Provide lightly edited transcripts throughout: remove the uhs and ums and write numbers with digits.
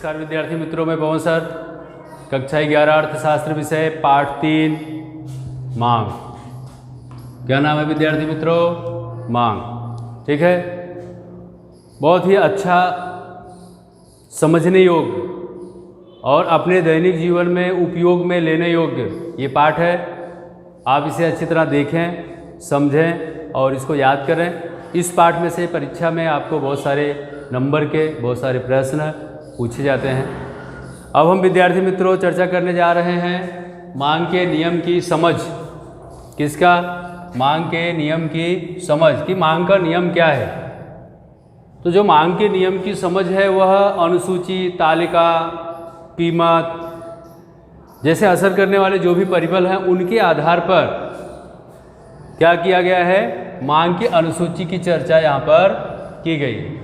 नमस्कार विद्यार्थी मित्रों, मैं पवन सर। कक्षा 11 अर्थशास्त्र विषय पाठ 3 मांग। क्या नाम है विद्यार्थी मित्रों? मांग। ठीक है, बहुत ही अच्छा, समझने योग्य और अपने दैनिक जीवन में उपयोग में लेने योग्य ये पाठ है। आप इसे अच्छी तरह देखें, समझें और इसको याद करें। इस पाठ में से परीक्षा में आपको बहुत सारे नंबर के बहुत सारे प्रश्न पूछे जाते हैं। अब हम विद्यार्थी मित्रों चर्चा करने जा रहे हैं मांग के नियम की समझ। किसका? मांग के नियम की समझ, कि मांग का नियम क्या है। तो जो मांग के नियम की समझ है वह अनुसूची, तालिका, कीमत जैसे असर करने वाले जो भी परिबल हैं उनके आधार पर क्या किया गया है, मांग की अनुसूची की चर्चा यहाँ पर की गई।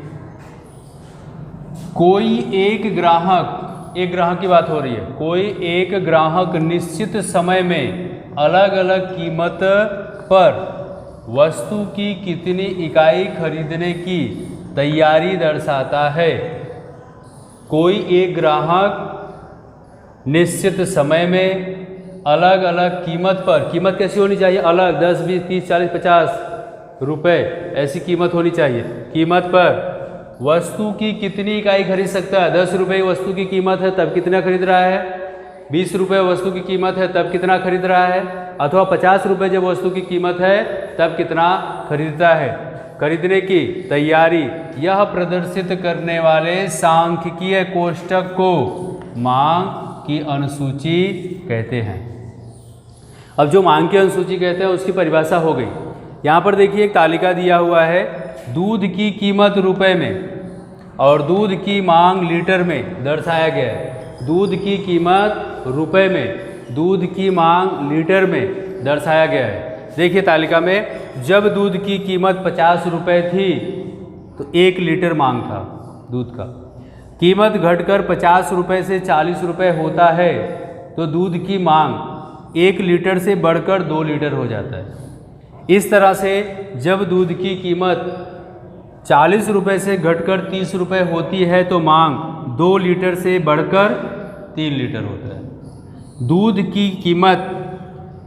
कोई एक ग्राहक की बात हो रही है, कोई एक ग्राहक निश्चित समय में अलग अलग कीमत पर वस्तु की कितनी इकाई खरीदने की तैयारी दर्शाता है। कोई एक ग्राहक निश्चित समय में अलग अलग कीमत पर, कीमत कैसी होनी चाहिए? अलग 10, 20, 30, 40, 50 रुपये ऐसी कीमत होनी चाहिए। कीमत पर वस्तु की कितनी इकाई खरीद सकता है? 10 रुपये वस्तु की कीमत है तब कितना खरीद रहा है? 20 रुपये वस्तु की कीमत है तब कितना खरीद रहा है? अथवा 50 रुपये जब वस्तु की कीमत है तब कितना खरीदता है। खरीदने की तैयारी यह प्रदर्शित करने वाले सांख्यिकीय कोष्ठक को मांग की अनुसूची कहते हैं। अब जो मांग की अनुसूची कहते हैं उसकी परिभाषा हो गई। यहाँ पर देखिए एक तालिका दिया हुआ है, दूध की कीमत रुपए में और दूध की मांग लीटर में दर्शाया गया है। दूध की कीमत रुपए में, दूध की मांग लीटर में दर्शाया गया है। देखिए तालिका में, जब दूध की कीमत 50 रुपये थी तो 1 लीटर मांग था दूध का। कीमत घटकर 50 रुपये से 40 रुपये होता है तो दूध की मांग 1 लीटर से बढ़कर 2 लीटर हो जाता है। इस तरह से जब दूध की कीमत 40 रुपये से घटकर 30 रुपये होती है तो मांग 2 लीटर से बढ़कर 3 लीटर होता है। दूध की कीमत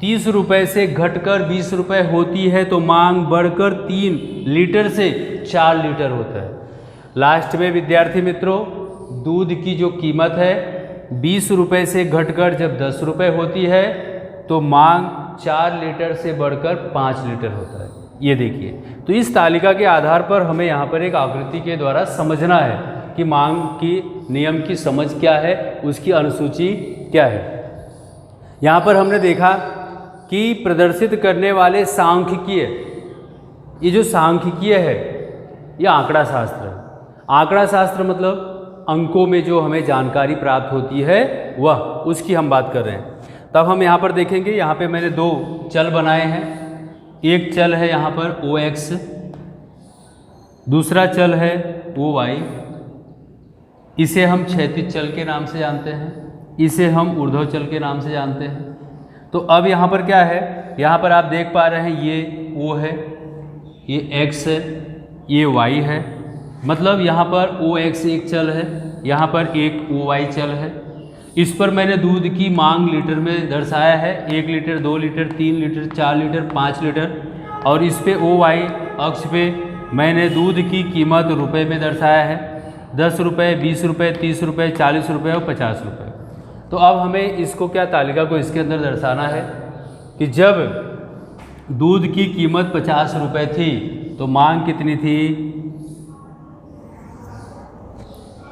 30 रुपये से घटकर 20 रुपये होती है तो मांग बढ़कर 3 लीटर से 4 लीटर होता है। लास्ट में विद्यार्थी मित्रों, दूध की जो कीमत है 20 रुपये से घटकर जब 10 रुपये होती है तो मांग 4 लीटर से बढ़कर 5 लीटर होता है। ये देखिए, तो इस तालिका के आधार पर हमें यहाँ पर एक आकृति के द्वारा समझना है कि मांग की नियम की समझ क्या है, उसकी अनुसूची क्या है। यहाँ पर हमने देखा कि प्रदर्शित करने वाले सांख्यिकीय, ये जो सांख्यिकीय है ये आंकड़ा शास्त्र है। आंकड़ा शास्त्र मतलब अंकों में जो हमें जानकारी प्राप्त होती है वह, उसकी हम बात कर रहे हैं। तब हम यहाँ पर देखेंगे, यहाँ पे मैंने 2 चल बनाए हैं। एक चल है यहाँ पर OX, दूसरा चल है OY। इसे हम क्षैतिज चल के नाम से जानते हैं, इसे हम ऊर्ध्व चल के नाम से जानते हैं। तो अब यहाँ पर क्या है, यहाँ पर आप देख पा रहे हैं ये O है, ये X है, ये Y है। मतलब यहाँ पर OX एक चल है, यहाँ पर एक OY चल है। इस पर मैंने दूध की मांग लीटर में दर्शाया है, 1 litre, 2 litre, 3 litre, 4 litre, 5 litre. और इस पे OY अक्ष पे मैंने दूध की कीमत रुपए में दर्शाया है, 10 रुपये, 20 रुपये, 30 रुपये, 40 रुपये और 50 रुपये। तो अब हमें इसको क्या, तालिका को इसके अंदर दर्शाना है कि जब दूध की कीमत 50 रुपये थी तो मांग कितनी थी?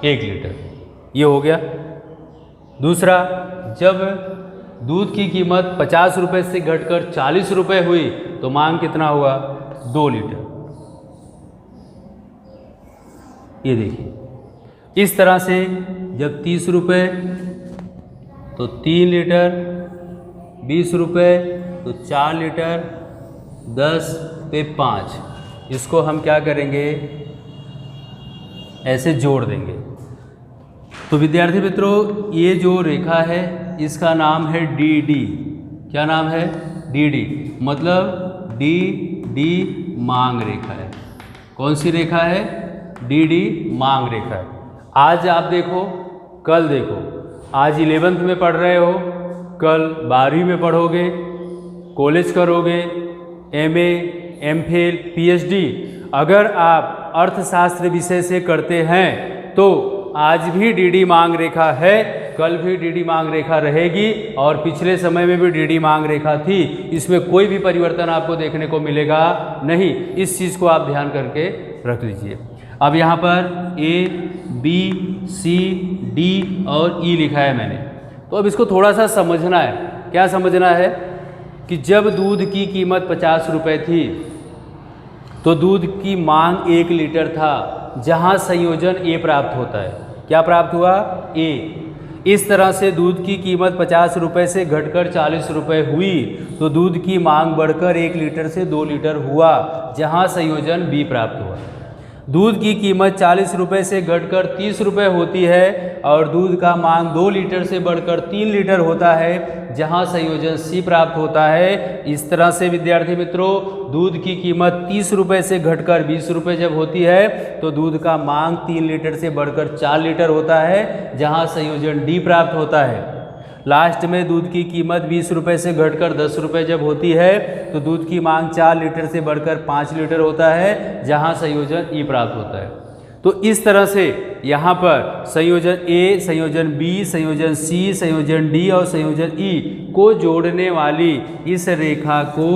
1 लीटर। ये हो गया। दूसरा, जब दूध की कीमत 50 रुपये से घटकर 40 रुपये हुई तो मांग कितना हुआ? 2 लीटर। ये देखिए, इस तरह से जब 30 रुपये तो 3 लीटर, 20 रुपये तो 4 लीटर, 10 पे 5, इसको हम क्या करेंगे, ऐसे जोड़ देंगे। तो विद्यार्थी मित्रों, ये जो रेखा है इसका नाम है DD। क्या नाम है? DD। मतलब DD मांग रेखा है। कौन सी रेखा है? DD मांग रेखा है। आज आप देखो कल देखो, आज 11th में पढ़ रहे हो, कल 12वीं में पढ़ोगे, कॉलेज करोगे, MA, MPhil, PhD अगर आप अर्थशास्त्र विषय से करते हैं तो आज भी DD मांग रेखा है, कल भी DD मांग रेखा रहेगी और पिछले समय में भी DD मांग रेखा थी। इसमें कोई भी परिवर्तन आपको देखने को मिलेगा नहीं। इस चीज़ को आप ध्यान करके रख लीजिए। अब यहाँ पर A, B, C, D और E लिखा है मैंने, तो अब इसको थोड़ा सा समझना है। क्या समझना है कि जब दूध की कीमत 50 रुपये थी तो दूध की मांग 1 लीटर था, जहाँ संयोजन A प्राप्त होता है। क्या प्राप्त हुआ? A। इस तरह से दूध की कीमत 50 रुपये से घटकर 40 रुपये हुई तो दूध की मांग बढ़कर 1 लीटर से 2 लीटर हुआ, जहाँ संयोजन B प्राप्त हुआ। दूध की कीमत 40 रुपये से घटकर 30 रुपये होती है और दूध का मांग 2 लीटर से बढ़कर 3 लीटर होता है, जहां संयोजन C प्राप्त होता है। इस तरह से विद्यार्थी मित्रों, दूध की कीमत 30 रुपये से घटकर 20 रुपये जब होती है तो दूध का मांग 3 लीटर से बढ़कर 4 लीटर होता है, जहां संयोजन D प्राप्त होता है। लास्ट में दूध की कीमत 20 रुपये से घटकर 10 रुपये जब होती है तो दूध की मांग 4 लीटर से बढ़कर 5 लीटर होता है, जहां संयोजन E प्राप्त होता है। तो इस तरह से यहाँ पर संयोजन A, संयोजन B, संयोजन C, संयोजन D और संयोजन E को जोड़ने वाली इस रेखा को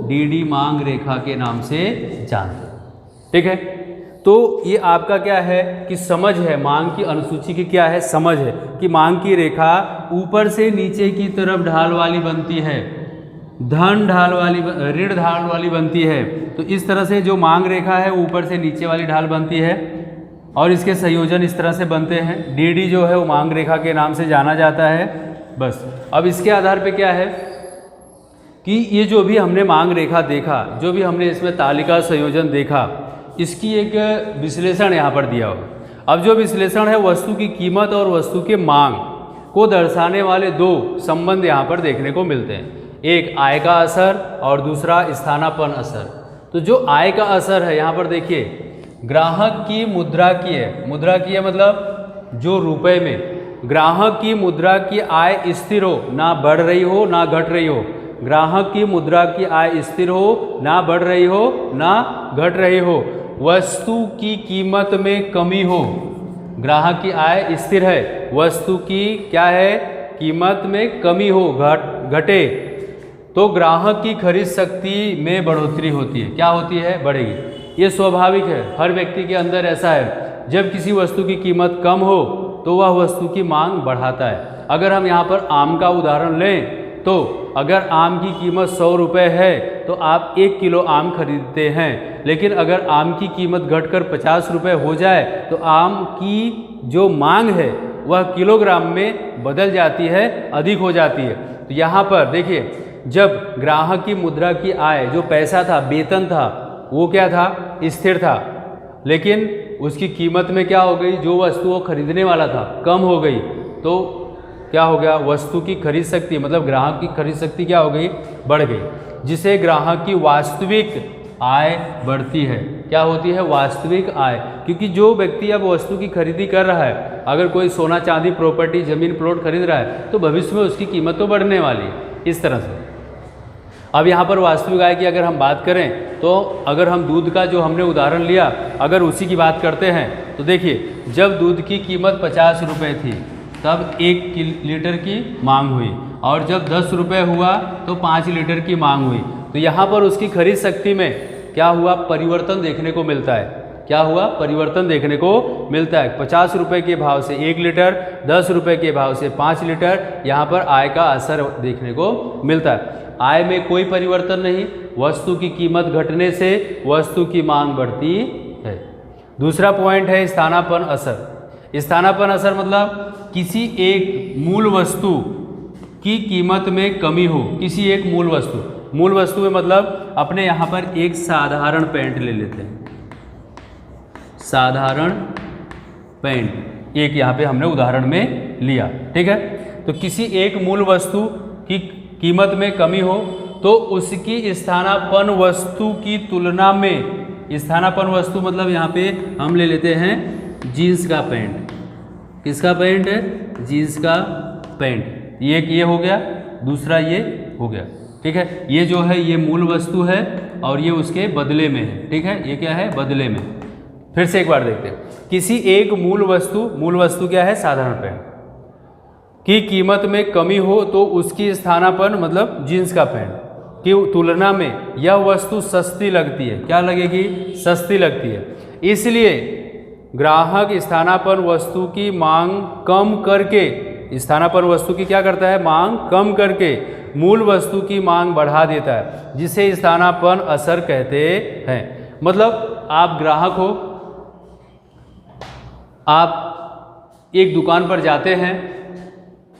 DD मांग रेखा के नाम से जानते हैं। ठीक है, तो ये आपका क्या है कि समझ है, मांग की अनुसूची की क्या है, समझ है कि मांग की रेखा ऊपर से नीचे की तरफ ढाल वाली बनती है, धन ढाल वाली, ऋण ढाल वाली बनती है। तो इस तरह से जो मांग रेखा है ऊपर से नीचे वाली ढाल बनती है और इसके संयोजन इस तरह से बनते हैं। DD जो है वो मांग रेखा के नाम से जाना जाता है। बस अब इसके आधार पे क्या है कि ये जो भी हमने मांग रेखा देखा, जो भी हमने इसमें तालिका संयोजन देखा, इसकी एक विश्लेषण यहाँ पर दिया हुआ। अब जो विश्लेषण है, वस्तु की कीमत और वस्तु के मांग को दर्शाने वाले 2 संबंध यहाँ पर देखने को मिलते हैं। एक आय का असर और दूसरा स्थानापन्न असर। तो जो आय का असर है यहाँ पर देखिए, ग्राहक की मुद्रा की है, मुद्रा की है मतलब जो रुपए में, ग्राहक की मुद्रा की आय स्थिर हो, ना बढ़ रही हो ना घट रही हो। ग्राहक की मुद्रा की आय स्थिर हो, ना बढ़ रही हो ना घट रही हो। वस्तु की कीमत में कमी हो, ग्राहक की आय स्थिर है, वस्तु की क्या है, कीमत में कमी हो, घटे, तो ग्राहक की खरीद शक्ति में बढ़ोतरी होती है। क्या होती है? बढ़ेगी। ये स्वाभाविक है, हर व्यक्ति के अंदर ऐसा है। जब किसी वस्तु की कीमत कम हो तो वह वस्तु की मांग बढ़ाता है। अगर हम यहाँ पर आम का उदाहरण लें तो अगर आम की कीमत 100 रुपये है तो आप 1 किलो आम खरीदते हैं, लेकिन अगर आम की कीमत घटकर 50 रुपये हो जाए तो आम की जो मांग है वह किलोग्राम में बदल जाती है, अधिक हो जाती है। तो यहाँ पर देखिए, जब ग्राहक की मुद्रा की आय, जो पैसा था, वेतन था, वो क्या था, स्थिर था, लेकिन उसकी कीमत में क्या हो गई, जो वस्तु वो खरीदने वाला था कम हो गई, तो क्या हो गया, वस्तु की खरीद शक्ति मतलब ग्राहक की खरीद शक्ति क्या हो गई, बढ़ गई, जिसे ग्राहक की वास्तविक आय बढ़ती है। क्या होती है? वास्तविक आय। क्योंकि जो व्यक्ति अब वस्तु की खरीदी कर रहा है, अगर कोई सोना चांदी प्रॉपर्टी जमीन प्लॉट खरीद रहा है तो भविष्य में उसकी कीमत तो बढ़ने वाली है। इस तरह से अब यहाँ पर वास्तविक आय की अगर हम बात करें तो अगर हम दूध का जो हमने उदाहरण लिया, अगर उसी की बात करते हैं तो देखिए, जब दूध की कीमत 50 रुपये थी तब 1 लीटर की मांग हुई, और जब 10 रुपये हुआ तो 5 लीटर की मांग हुई। तो यहाँ पर उसकी खरीद शक्ति में क्या हुआ, परिवर्तन देखने को मिलता है। क्या हुआ, परिवर्तन देखने को मिलता है। 50 रुपये के भाव से 1 लीटर, 10 रुपये के भाव से 5 लीटर, यहाँ पर आय का असर देखने को मिलता है। आय में कोई परिवर्तन नहीं, वस्तु की कीमत घटने से वस्तु की मांग बढ़ती है। दूसरा पॉइंट है स्थानापन्न असर। स्थानापन्न असर मतलब किसी एक मूल वस्तु की कीमत में कमी हो, किसी एक मूल वस्तु में मतलब अपने यहाँ पर एक साधारण पेंट ले लेते हैं, साधारण पेंट एक यहाँ पे हमने उदाहरण में लिया, ठीक है। तो किसी एक मूल वस्तु की कीमत में कमी हो तो उसकी स्थानापन्न वस्तु की तुलना में, स्थानापन्न वस्तु मतलब यहाँ पे हम ले लेते हैं जीन्स का पैंट, किसका पैंट है? जीन्स का पैंट। ये हो गया, दूसरा ये हो गया। ठीक है, ये जो है ये मूल वस्तु है और ये उसके बदले में है। ठीक है, ये क्या है? बदले में। फिर से एक बार देखते हैं। किसी एक मूल वस्तु क्या है? साधारण पैंट की कीमत में कमी हो तो उसकी स्थानापन्न मतलब जीन्स का पैंट की तुलना में यह वस्तु सस्ती लगती है। क्या लगेगी? सस्ती लगती है। इसलिए ग्राहक स्थानापन्न वस्तु की मांग कम करके, स्थानापन्न वस्तु की क्या करता है? मांग कम करके मूल वस्तु की मांग बढ़ा देता है, जिसे स्थानापन्न असर कहते हैं। मतलब आप ग्राहक हो, आप एक दुकान पर जाते हैं,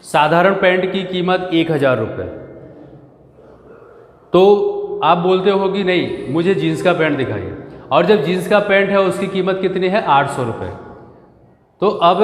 साधारण पैंट की कीमत 1000 रुपये, तो आप बोलते हो कि नहीं मुझे जीन्स का पैंट दिखाइए, और जब जीन्स का पैंट है उसकी कीमत कितनी है? 800 रुपये। तो अब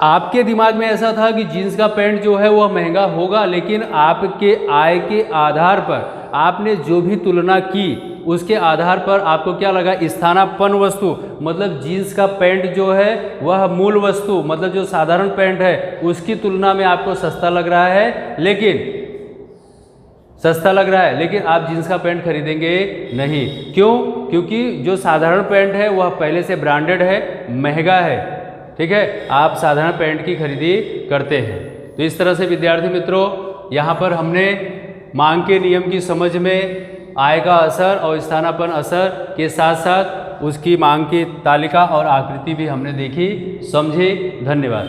आपके दिमाग में ऐसा था कि जीन्स का पैंट जो है वह महंगा होगा, लेकिन आपके आय के आधार पर आपने जो भी तुलना की उसके आधार पर आपको क्या लगा? स्थानापन्न वस्तु मतलब जीन्स का पैंट जो है वह मूल वस्तु मतलब जो साधारण पैंट है उसकी तुलना में आपको सस्ता लग रहा है, लेकिन आप जीन्स का पैंट खरीदेंगे नहीं। क्यों? क्योंकि जो साधारण पैंट है वह पहले से ब्रांडेड है, महंगा है। ठीक है, आप साधारण पैंट की खरीदी करते हैं। तो इस तरह से विद्यार्थी मित्रों, यहाँ पर हमने मांग के नियम की समझ में आय का असर और स्थानापन्न असर के साथ साथ उसकी मांग की तालिका और आकृति भी हमने देखी, समझी। धन्यवाद।